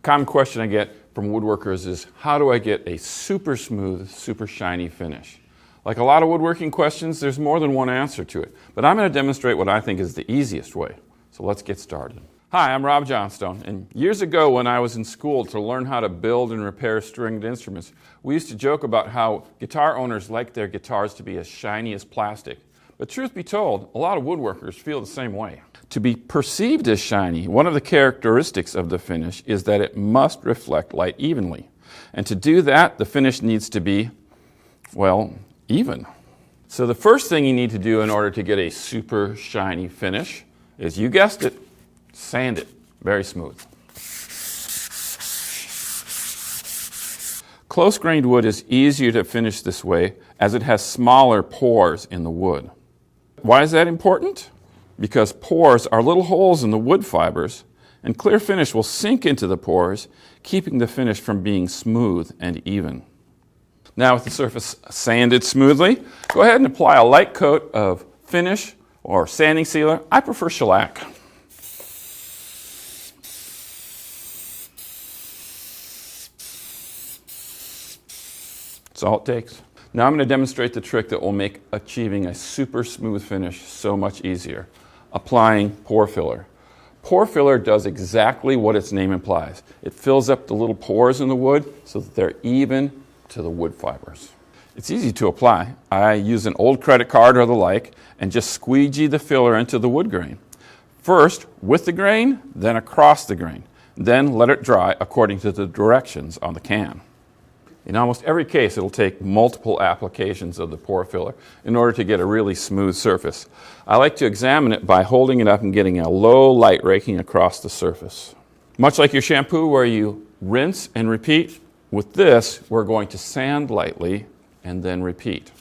common question I get from woodworkers is, how do I get a super smooth, super shiny finish? Like a lot of woodworking questions, there's more than one answer to it. But I'm going to demonstrate what I think is the easiest way. So let's get started. Hi, I'm Rob Johnstone, and years ago when I was in school to learn how to build and repair stringed instruments, we used to joke about how guitar owners like their guitars to be as shiny as plastic. But truth be told, a lot of woodworkers feel the same way. To be perceived as shiny, one of the characteristics of the finish is that it must reflect light evenly. And to do that, the finish needs to be, well, even. So the first thing you need to do in order to get a super shiny finish is, you guessed it, sand it very smooth. Close-grained wood is easier to finish this way as it has smaller pores in the wood. Why is that important? Because pores are little holes in the wood fibers, and clear finish will sink into the pores, keeping the finish from being smooth and even. Now with the surface sanded smoothly, go ahead and apply a light coat of finish or sanding sealer. I prefer shellac. That's all it takes. Now I'm going to demonstrate the trick that will make achieving a super smooth finish so much easier. Applying pore filler. Pore filler does exactly what its name implies. It fills up the little pores in the wood so that they're even to the wood fibers. It's easy to apply. I use an old credit card or the like and just squeegee the filler into the wood grain. First with the grain, then across the grain. Then let it dry according to the directions on the can. In almost every case, it'll take multiple applications of the pore filler in order to get a really smooth surface. I like to examine it by holding it up and getting a low light raking across the surface. Much like your shampoo where you rinse and repeat, with this, we're going to sand lightly and then repeat.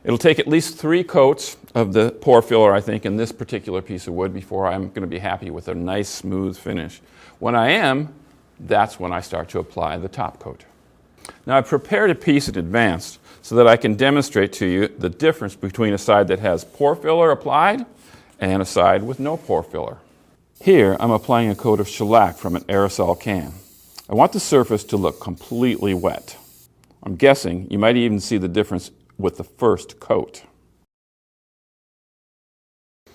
It'll take at least 3 coats of the pore filler, I think, in this particular piece of wood before I'm going to be happy with a nice smooth finish. When I am, that's when I start to apply the top coat. Now I've prepared a piece in advance so that I can demonstrate to you the difference between a side that has pore filler applied and a side with no pore filler. Here I'm applying a coat of shellac from an aerosol can. I want the surface to look completely wet. I'm guessing you might even see the difference with the first coat.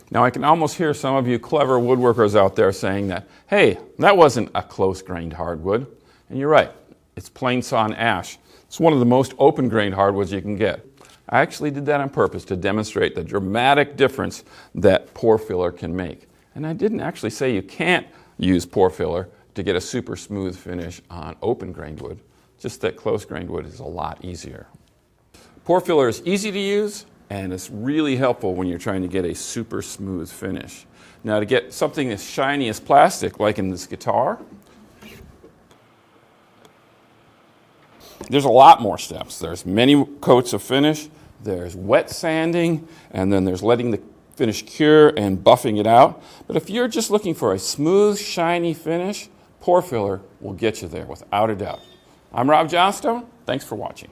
Now I can almost hear some of you clever woodworkers out there saying that, hey, that wasn't a close-grained hardwood. And you're right. It's plain sawn ash. It's one of the most open-grained hardwoods you can get. I actually did that on purpose to demonstrate the dramatic difference that pore filler can make. And I didn't actually say you can't use pore filler to get a super smooth finish on open-grained wood, just that close-grained wood is a lot easier. Pore filler is easy to use, and it's really helpful when you're trying to get a super smooth finish. Now to get something as shiny as plastic, like in this guitar, there's a lot more steps. There's many coats of finish, there's wet sanding, and then there's letting the finish cure and buffing it out. But if you're just looking for a smooth, shiny finish, pore filler will get you there without a doubt. I'm Rob Johnstone. Thanks for watching.